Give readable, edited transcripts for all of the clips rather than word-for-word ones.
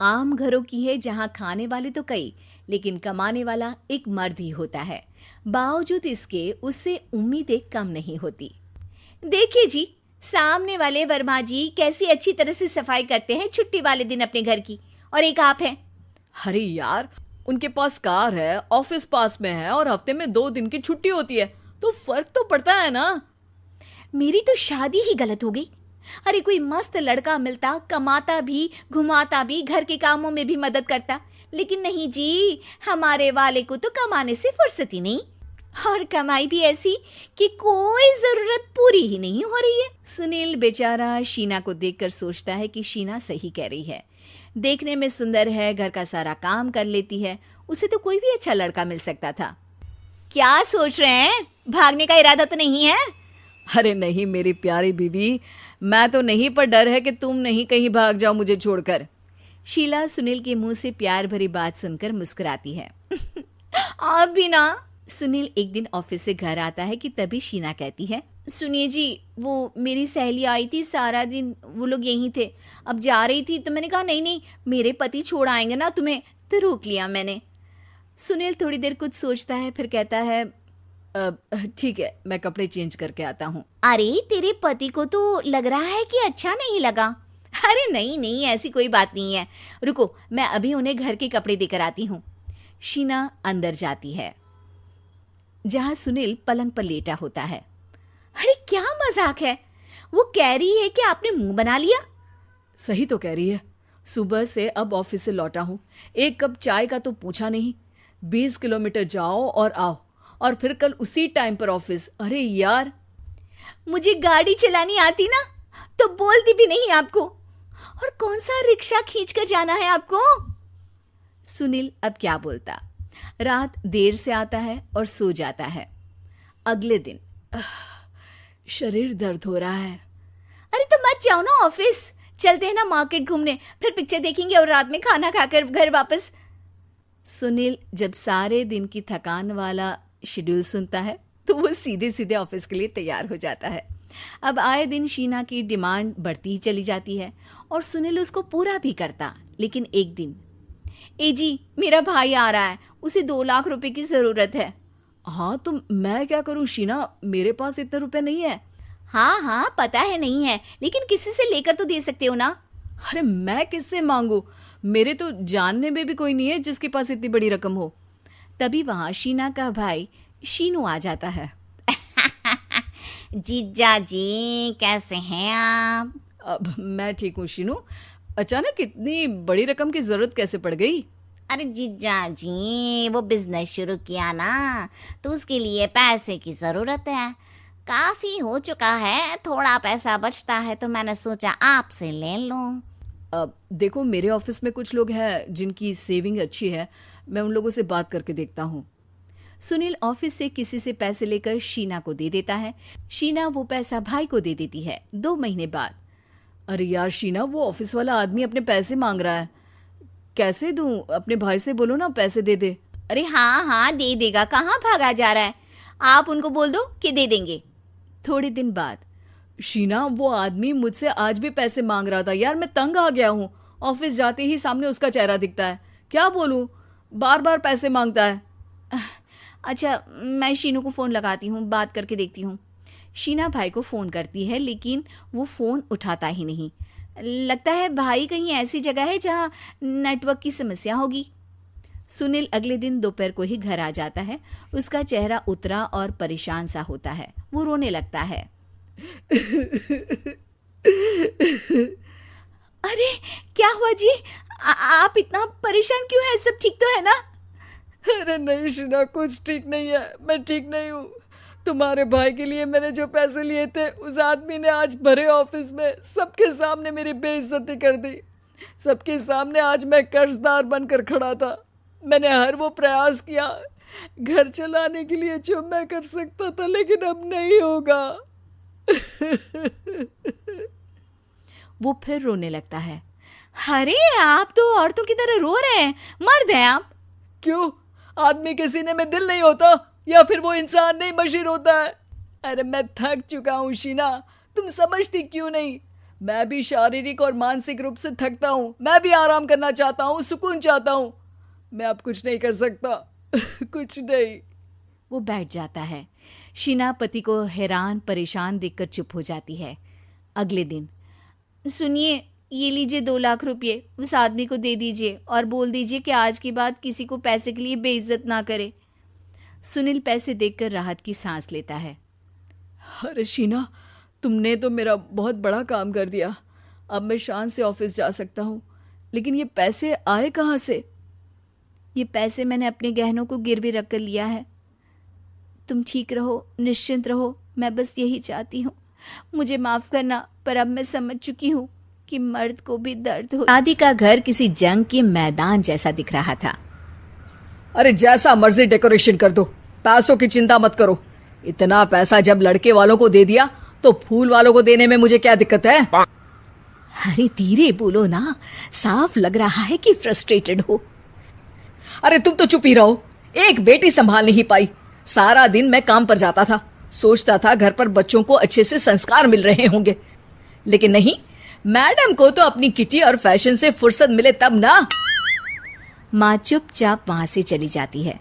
आम घरों की है जहां खाने वाले तो कई, लेकिन कमाने वाला एक मर्द ही होता है। बावजूद इसके उससे उम्मीदें कम नहीं होती। देखिए जी, सामने वाले वर्मा जी कैसी अच्छी तरह से सफाई करते हैं छुट्टी वाले दिन अपने घर की, और एक आप हैं। अरे यार, उनके पास कार है, ऑफिस पास में है और हफ्ते में 2 दिन की छुट्टी होती है, तो फर्क तो पड़ता है ना। मेरी तो शादी ही गलत हो गई। अरे कोई मस्त लड़का मिलता, कमाता भी, घुमाता भी, घर के कामों में भी मदद करता, लेकिन नहीं जी, हमारे वाले को तो कमाने से फुर्सत ही नहीं, और कमाई भी ऐसी कि कोई जरूरत पूरी ही नहीं हो रही है। सुनील बेचारा शीना को देखकर सोचता है कि शीना सही कह रही है। देखने में सुंदर है, घर का सारा काम कर लेती है, उसे तो कोई भी अच्छा लड़का मिल सकता था। क्या सोच रहे हैं? भागने का इरादा तो नहीं है? अरे नहीं मेरी प्यारी बीवी, मैं तो नहीं, पर डर है कि तुम नहीं कहीं भाग जाओ मुझे छोड़कर। शीला सुनील के मुंह से प्यार भरी बात सुनकर मुस्कुराती है। आप भी ना। सुनील एक दिन ऑफिस से घर आता है कि तभी शीना कहती है, सुनिए जी, वो मेरी सहेली आई थी, सारा दिन वो लोग यहीं थे, अब जा रही थी तो मैंने कहा नहीं नहीं, मेरे पति छोड़ आएंगे ना तुम्हें, तो रोक लिया मैंने। सुनील थोड़ी देर कुछ सोचता है, फिर कहता है, ठीक है, मैं कपड़े चेंज करके आता हूँ। अरे तेरे पति को तो लग रहा है कि अच्छा नहीं लगा। अरे नहीं नहीं, ऐसी कोई बात नहीं है, रुको मैं अभी उन्हें घर के कपड़े देकर आती हूँ। शीना अंदर जाती है जहां सुनील पलंग पर लेटा होता है। अरे क्या मजाक है, वो कह रही है कि आपने मुंह बना लिया। सही तो कह रही है, सुबह से अब ऑफिस से लौटा हूँ, एक कप चाय का तो पूछा नहीं, 20 किलोमीटर जाओ और आओ, और फिर कल उसी टाइम पर ऑफिस। अरे यार, मुझे गाड़ी चलानी आती ना तो बोलती भी नहीं आपको, और कौन सा रिक्शा खींच कर जाना है आपको। सुनील अब क्या बोलता। रात देर से आता है और सो जाता है। अगले दिन शरीर दर्द हो रहा है। अरे तो मत जाओ ना ऑफिस, चलते हैं ना मार्केट घूमने, फिर पिक्चर देखेंगे और रात में खाना खाकर घर वापस। सुनील जब सारे दिन की थकान वाला शेड्यूल सुनता है तो वो सीधे सीधे ऑफिस के लिए तैयार हो जाता है। अब आए दिन शीना की डिमांड बढ़ती ही चली जाती है और सुनील उसको पूरा भी करता। लेकिन एक दिन, ए जी मेरा भाई आ रहा है, उसे 2 लाख रुपए की जरूरत है। हाँ तो मैं क्या करूं शीना, मेरे पास इतने रुपए नहीं है। हाँ हाँ पता है नहीं है, लेकिन किसी से लेकर तो दे सकते हो ना। अरे मैं किससे मांगू, मेरे तो जानने में भी कोई नहीं है जिसके पास इतनी बड़ी रकम हो। तभी वहां शीना का भाई शीनू आ जाता है। जीजा जी कैसे हैं आप? अब मैं ठीक हूँ शीनू, अचानक इतनी बड़ी रकम की जरूरत कैसे पड़ गई? अरे जीजा जी, वो बिजनेस शुरू किया ना, तो उसके लिए पैसे की जरूरत है। काफी हो चुका है, थोड़ा पैसा बचता है तो मैंने सोचा आपसे ले लूं। अब देखो, मेरे ऑफिस में कुछ लोग हैं जिनकी सेविंग अच्छी है, मैं उन लोगों से बात करके देखता हूँ। सुनील ऑफिस से किसी से पैसे लेकर शीना को दे देता है। शीना वो पैसा भाई को दे देती है 2 महीने बाद। अरे यार शीना, वो ऑफिस वाला आदमी अपने पैसे मांग रहा है, कैसे दूं? अपने भाई से बोलो ना पैसे दे दे। अरे हाँ हाँ दे देगा, कहाँ भागा जा रहा है, आप उनको बोल दो कि दे देंगे। थोड़े दिन बाद, शीना, वो आदमी मुझसे आज भी पैसे मांग रहा था यार, मैं तंग आ गया हूँ। ऑफिस जाते ही सामने उसका चेहरा दिखता है, क्या बोलूं, बार बार पैसे मांगता है। अच्छा मैं शीनू को फ़ोन लगाती हूँ, बात करके देखती हूँ। शीना भाई को फ़ोन करती है लेकिन वो फ़ोन उठाता ही नहीं। लगता है भाई कहीं ऐसी जगह है जहाँ नेटवर्क की समस्या होगी। सुनील अगले दिन दोपहर को ही घर आ जाता है। उसका चेहरा उतरा और परेशान सा होता है। वो रोने लगता है। अरे क्या हुआ जी? आप इतना परेशान क्यों हैं? सब ठीक तो है ना? अरे नहीं शीना, कुछ ठीक नहीं है, मैं ठीक नहीं हूँ। तुम्हारे भाई के लिए मैंने जो पैसे लिए थे, उस आदमी ने आज भरे ऑफिस में सबके सामने मेरी बेइज्जती कर दी। सबके सामने आज मैं कर्जदार बनकर खड़ा था। मैंने हर वो प्रयास किया घर चलाने के लिए जो मैं कर सकता था, लेकिन अब नहीं होगा। वो फिर रोने लगता है। अरे आप तो औरतों की तरह रो रहे हैं, मर्द हैं आप। क्यों, आदमी के सीने में दिल नहीं होता, या फिर वो इंसान नहीं मशीन होता है? अरे मैं थक चुका हूँ शीना, तुम समझती क्यों नहीं? मैं भी शारीरिक और मानसिक रूप से थकता हूँ, मैं भी आराम करना चाहता हूँ, सुकून चाहता हूँ। मैं अब कुछ नहीं कर सकता। कुछ नहीं। वो बैठ जाता है। शीना पति को हैरान परेशान देखकर चुप हो जाती है। अगले दिन, सुनिए, ये लीजिए 2 लाख रुपये, उस आदमी को दे दीजिए और बोल दीजिए कि आज के बाद किसी को पैसे के लिए बेइज्जत ना करे। सुनील पैसे देखकर राहत की सांस लेता है। अरे शीना, तुमने तो मेरा बहुत बड़ा काम कर दिया। अब मैं शान से ऑफिस जा सकता हूँ, लेकिन ये पैसे आए कहाँ से? ये पैसे मैंने अपने गहनों को गिरवी रख कर लिया है। तुम ठीक रहो, निश्चिंत रहो, मैं बस यही चाहती हूँ। मुझे माफ करना, पर अब मैं समझ चुकी हूँ कि मर्द को भी दर्द हो। शादी का घर किसी जंग के मैदान जैसा दिख रहा था। अरे जैसा मर्जी डेकोरेशन कर दो, पैसों की चिंता मत करो। इतना पैसा जब लड़के वालों को दे दिया तो फूल वालों को देने में मुझे क्या दिक्कत है? अरे धीरे बोलो ना, साफ लग रहा है कि फ्रस्ट्रेटेड हो। अरे तुम तो चुप ही रहो। एक बेटी संभाल नहीं पाई। सारा दिन मैं काम पर जाता था, सोचता था घर पर बच्चों को अच्छे से संस्कार मिल रहे होंगे, लेकिन नहीं, मैडम को तो अपनी किटी और फैशन से फुर्सत मिले तब ना। माँ चुपचाप वहां से चली जाती है।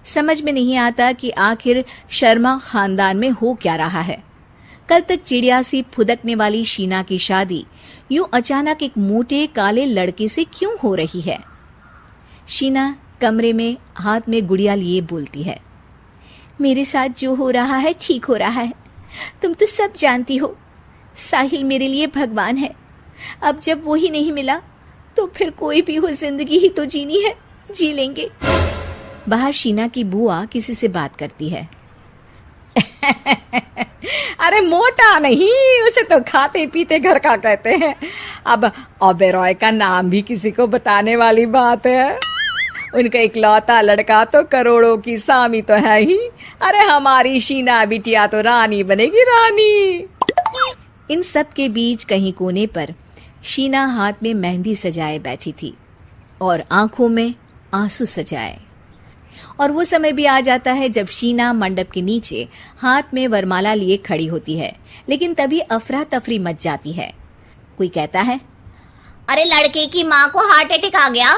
समझ में नहीं आता कि आखिर शर्मा खानदान में हो क्या रहा है। कल तक चिड़िया सी फुदकने वाली शीना की शादी यूं अचानक एक मोटे काले लड़के से क्यों हो रही है? शीना कमरे में हाथ में गुड़िया लिए बोलती है, मेरे साथ जो हो रहा है ठीक हो रहा है। तुम तो सब जानती हो, साहिल मेरे लिए भगवान है। अब जब वो ही नहीं मिला तो फिर कोई भी हो, जिंदगी ही तो जीनी है, जी लेंगे। बाहर शीना की बुआ किसी से बात करती है। अरे मोटा नहीं, उसे तो खाते पीते घर का कहते हैं। अब ओबेरॉय का नाम भी किसी को बताने वाली बात है। उनका इकलौता लड़का तो करोड़ों की सामी तो है ही। अरे हमारी शीना बिटिया तो रानी बनेगी, रानी। इन सब के बीच कहीं कोने पर शीना हाथ में मेहंदी सजाए बैठी थी और आंखों में आंसू सजाए। और वो समय भी आ जाता है जब शीना मंडप के नीचे हाथ में वरमाला लिए खड़ी होती है, लेकिन तभी अफरा तफरी मच जाती है। कोई कहता है, अरे लड़के की माँ को हार्ट अटैक आ गया।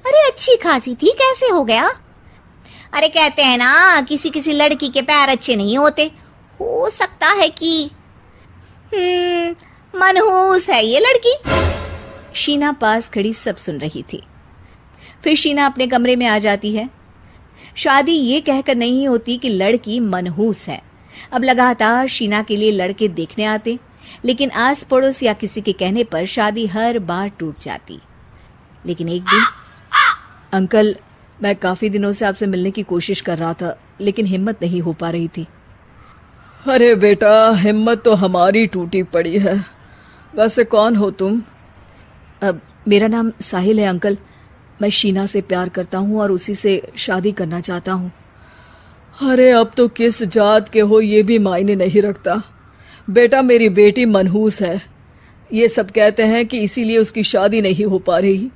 अरे अच्छी खासी थी, कैसे हो गया? अरे कहते हैं ना, किसी किसी लड़की के पैर अच्छे नहीं होते, हो सकता है कि मनहूस है ये लड़की। शीना पास खड़ी सब सुन रही थी। फिर शीना अपने कमरे में आ जाती है। शादी ये कहकर नहीं होती कि लड़की मनहूस है। अब लगातार शीना के लिए लड़के देखने आते, लेकिन आस पड़ोस या किसी के कहने पर शादी हर बार टूट जाती। लेकिन एक दिन, अंकल, मैं काफी दिनों से आपसे मिलने की कोशिश कर रहा था, लेकिन हिम्मत नहीं हो पा रही थी। अरे बेटा, हिम्मत तो हमारी टूटी पड़ी है। वैसे कौन हो तुम? अब मेरा नाम साहिल है अंकल। मैं शीना से प्यार करता हूँ और उसी से शादी करना चाहता हूँ। अरे अब तो किस जात के हो ये भी मायने नहीं रखता। बेटा, मेरी बेटी मनहूस है। ये सब कहते हैं कि इसीलिए उसकी शादी नहीं हो पा रही।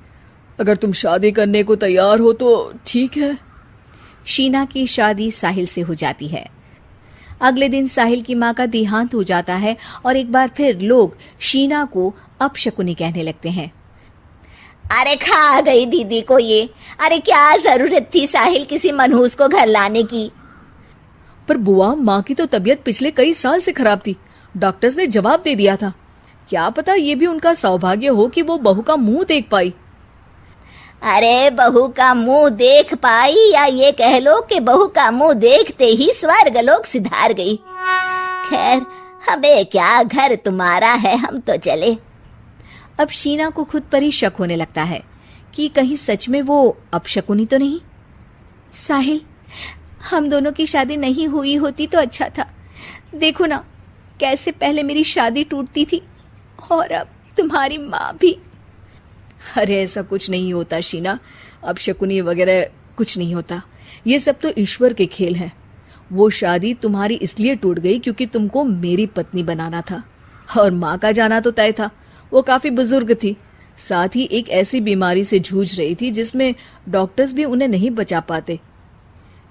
अगर तुम शादी करने को तैयार हो तो ठीक है। शीना की शादी साहिल से हो जाती है। अगले दिन साहिल की माँ का देहांत हो जाता है और एक बार फिर लोग शीना को अपशकुनी कहने लगते हैं। अरे खा गई दीदी को ये। अरे क्या जरूरत थी साहिल किसी मनहूस को घर लाने की? पर बुआ, माँ की तो तबीयत पिछले कई साल से खराब थी। डॉक्टर्स ने जवाब दे दिया था। क्या पता ये भी उनका सौभाग्य हो कि वो बहू का मुंह देख पाई। अरे बहू का मुंह देख पाई, या ये कह लो कि बहू का मुंह देखते ही स्वर्गलोक सिधार गई। खैर, हमें क्या, घर तुम्हारा है, हम तो चले। अब शीना को खुद पर ही शक होने लगता है कि कहीं सच में वो अपशकुनी तो नहीं। साहिल, हम दोनों की शादी नहीं हुई होती तो अच्छा था। देखो ना, कैसे पहले मेरी शादी टूटती थी और अब तुम्हारी माँ भी। अरे ऐसा कुछ नहीं होता शीना, अपशकुनी वगैरह कुछ नहीं होता। ये सब तो ईश्वर के खेल हैं। वो शादी तुम्हारी इसलिए टूट गई क्योंकि तुमको मेरी पत्नी बनाना था, और माँ का जाना तो तय था। वो काफी बुजुर्ग थी, साथ ही एक ऐसी बीमारी से जूझ रही थी जिसमें डॉक्टर्स भी उन्हें नहीं बचा पाते।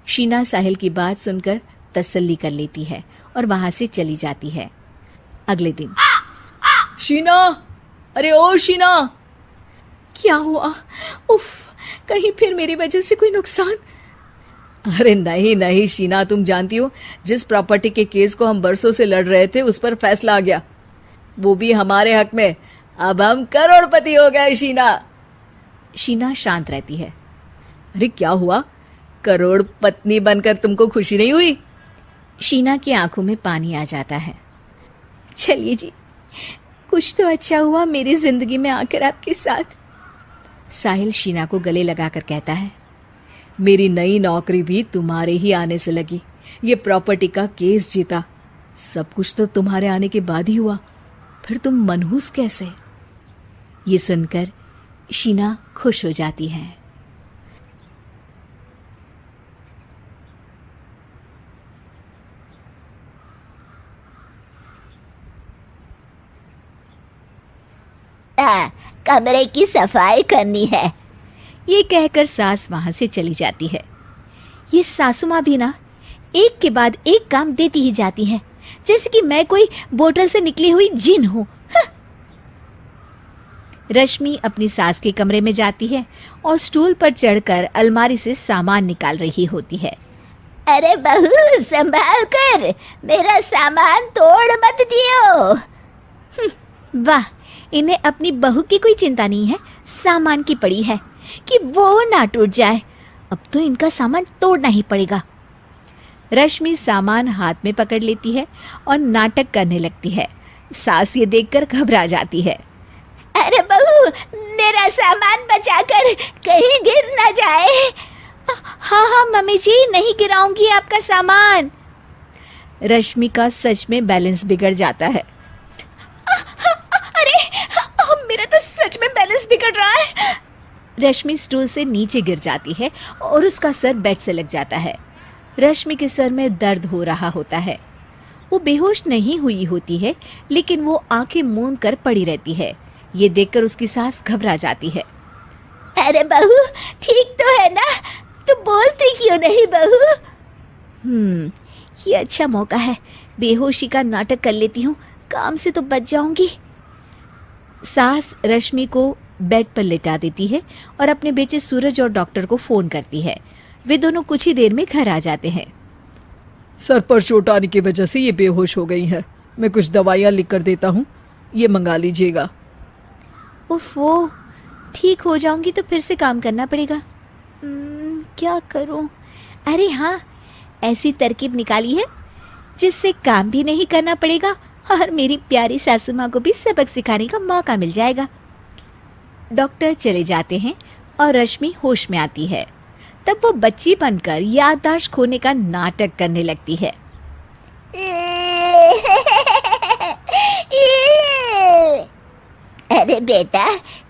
शीना साहिल की बात सुनकर तसल्ली कर लेती है और वहां से चली जाती है। अगले दिन शीना, अरे ओ शीना। क्या हुआ? उफ, कहीं फिर मेरी वजह से कोई नुकसान? अरे नहीं नहीं शीना, तुम जानती हो जिस प्रॉपर्टी के केस को हम बरसों से लड़ रहे थे उस पर फैसला आ गया, वो भी हमारे हक में। अब हम करोड़पति हो गए शीना। शीना शांत रहती है। अरे क्या हुआ? करोड़ पत्नी बनकर तुमको खुशी नहीं हुई? शीना की आंखों में पानी आ जाता है। चलिए जी, कुछ तो अच्छा हुआ मेरी जिंदगी में आकर आपके साथ। साहिल शीना को गले लगाकर कहता है, मेरी नई नौकरी भी तुम्हारे ही आने से लगी, ये प्रॉपर्टी का केस जीता, सब कुछ तो तुम्हारे आने के बाद ही हुआ, फिर तुम मनहूस कैसे? ये सुनकर शीना खुश हो जाती है। कमरे की सफाई करनी है। ये कहकर सास वहां से चली जाती है। ये सासू माँ भी ना एक के बाद एक काम देती ही जाती है, जैसे कि मैं कोई बोतल से निकली हुई जिन हूं। रश्मि अपनी सास के कमरे में जाती है और स्टूल पर चढ़कर अलमारी से सामान निकाल रही होती है। अरे बहू, संभाल कर, मेरा सामान तोड़ मत दियो। वाह, इन्हें अपनी बहू की कोई चिंता नहीं है, सामान की पड़ी है कि वो ना टूट जाए। अब तो इनका सामान तोड़ना ही पड़ेगा। रश्मि सामान हाथ में पकड़ लेती है और नाटक करने लगती है। सास ये देखकर घबरा जाती है। अरे बहू, मेरा सामान बचाकर कहीं गिर न जाए। हाँ हाँ मम्मी जी, नहीं गिराऊंगी आपका सामान। रश्मि का सच में बैलेंस बिगड़ जाता है। अरे मेरा तो सच में बैलेंस बिगड़ रहा है। रश्मि स्टूल से नीचे गिर जाती है और उसका सर बेड से लग जाता है। रश्मि के सर में दर्द हो रहा होता है। वो बेहोश नहीं हुई होती है, लेकिन वो आंखें मूंद कर पड़ी रहती है। ये देखकर उसकी सास घबरा जाती है। अरे बहू, ठीक तो है ना? तू बोलती क्यों नहीं बहू? ये अच्छा मौका है, बेहोशी का नाटक कर लेती हूँ, काम से तो बच जाऊंगी। सास रश्मि को बेड पर लेटा देती है और अपने बेटे सूरज और डॉक्टर को फोन करती है। वे दोनों कुछ ही देर में घर आ जाते हैं। सर पर चोट आने की वजह से ये बेहोश हो गई है। मैं कुछ दवाइयाँ लिख कर देता हूँ, ये मंगा लीजिएगा। उफ, वो ठीक हो जाऊंगी तो फिर से काम करना पड़ेगा। क्या करूं? अरे हाँ, ऐसी तरकीब निकाली है जिससे काम भी नहीं करना पड़ेगा और मेरी प्यारी सासू माँ को भी सबक सिखाने का मौका मिल जाएगा। डॉक्टर चले जाते हैं और रश्मि होश में आती है। तब वो बच्ची बनकर याददाश्त खोने का नाटक करने लगती है। अरे बेटा,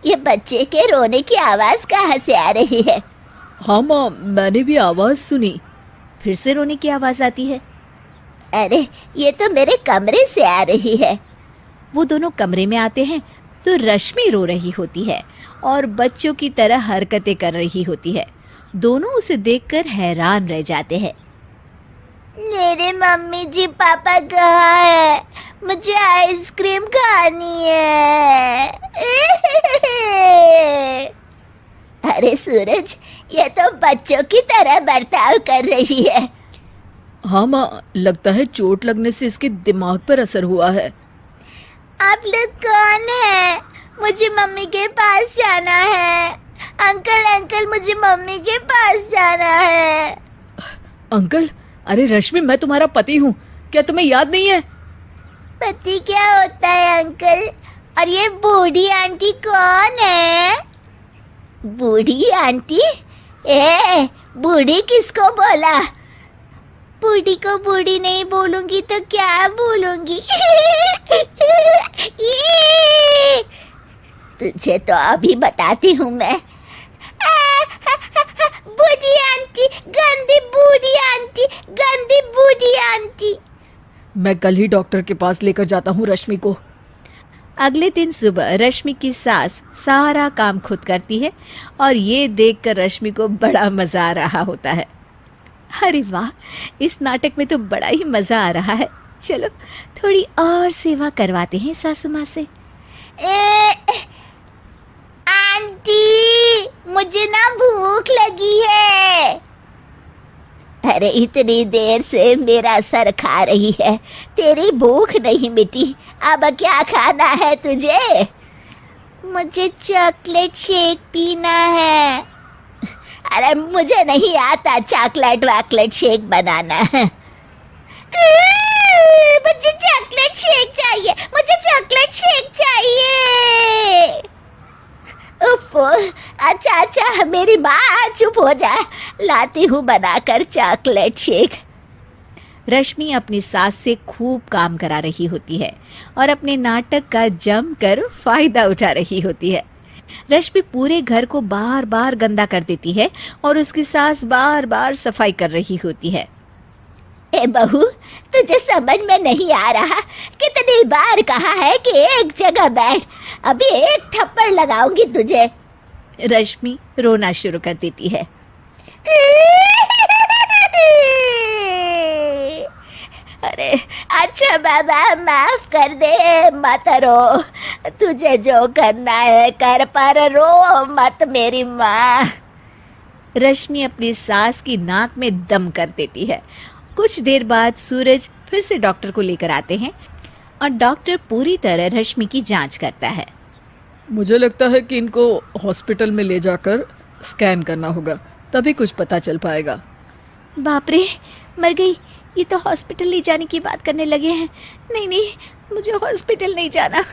ये बच्चे के रोने की आवाज कहाँ से आ रही है? हाँ माँ, मैंने भी आवाज सुनी। फिर से रोने की आवाज आती है। अरे ये तो मेरे कमरे से आ रही है। वो दोनों कमरे में आते हैं तो रश्मि रो रही होती है और बच्चों की तरह हरकतें कर रही होती है। दोनों उसे देखकर हैरान रह जाते हैं। मेरे मम्मी जी पापा कहाँ है? मुझे आइसक्रीम खानी है। अरे सूरज, ये तो बच्चों की तरह बर्ताव कर रही है। हाँ माँ, लगता है चोट लगने से इसके दिमाग पर असर हुआ है। आप लोग कौन है? मुझे मम्मी के पास जाना है। अंकल अंकल, मुझे मम्मी के पास जाना है। अंकल? अरे रश्मि, मैं तुम्हारा पति हूँ, क्या तुम्हें याद नहीं है? पति क्या होता है अंकल? और ये बूढ़ी आंटी कौन है? बूढ़ी आंटी? बूढ़ी किसको बोला? बूढ़ी को बूढ़ी नहीं बोलूंगी तो क्या बोलूंगी? तुझे तो अभी बताती हूँ मैं। बूढ़ी आंटी, गंदी बूढ़ी आंटी, गंदी बूढ़ी आंटी। मैं कल ही डॉक्टर के पास लेकर जाता हूँ रश्मि को। अगले दिन सुबह रश्मि की सास सारा काम खुद करती है और ये देखकर रश्मि को बड़ा मजा आ रहा होता है। अरे वाह, इस नाटक में तो बड़ा ही मजा आ रहा है। चलो थोड़ी और सेवा करवाते हैं सासू माँ से। आंटी, मुझे ना भूख लगी है। अरे इतनी देर से मेरा सर खा रही है, तेरी भूख नहीं मिटी। अब क्या खाना है तुझे? मुझे चॉकलेट शेक पीना है। अरे मुझे नहीं आता चॉकलेट वाकलेट शेक बनाना। मुझे चॉकलेट शेक चाहिए, मुझे चॉकलेट शेक चाहिए। अच्छा अच्छा, मेरी माँ चुप हो जा, लाती हूँ बनाकर चॉकलेट शेक। रश्मि अपनी सास से खूब काम करा रही होती है और अपने नाटक का जमकर फायदा उठा रही होती है। रश्मि पूरे घर को बार बार गंदा कर देती है और उसकी सास बार बार सफाई कर रही होती है। ए बहू, तुझे समझ में नहीं आ रहा? कितनी बार कहा है कि एक जगह बैठ, अभी एक थप्पड़ लगाऊंगी तुझे। रश्मि रोना शुरू कर देती है। अरे अच्छा बाबा, माफ कर दे, मत रो। तुझे जो करना है कर, पर रो मत मेरी माँ। रश्मि अपनी सास की नाक में दम कर देती है। कुछ देर बाद सूरज फिर से डॉक्टर को लेकर आते हैं और डॉक्टर पूरी तरह रश्मि की जांच करता है। मुझे लगता है कि इनको हॉस्पिटल में ले जाकर स्कैन करना होगा, तभी कुछ पता चल पाएगा। बाप रे, मर गई। ये तो हॉस्पिटल ले जाने की बात करने लगे हैं। नहीं नहीं, मुझे हॉस्पिटल नहीं जाना।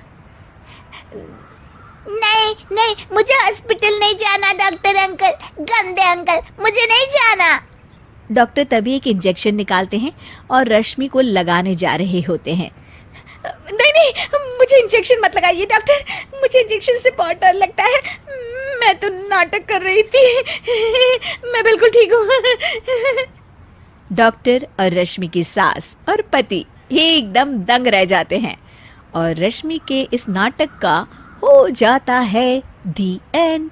नहीं नहीं, मुझे हॉस्पिटल नहीं जाना डॉक्टर अंकल, गंदे अंकल, मुझे नहीं जाना। डॉक्टर तभी एक इंजेक्शन निकालते हैं और रश्मि को लगाने जा रहे होते हैं। नहीं नहीं, मुझे इंजेक्शन मत लगाइए डॉक्टर, मुझे इंजेक्शन से बहुत डर लगता है। मैं तो नाटक कर रही थी, मैं बिल्कुल ठीक हूँ। डॉक्टर और रश्मि की सास और पति एकदम दंग रह जाते हैं और रश्मि के इस नाटक का हो जाता है दी एंड।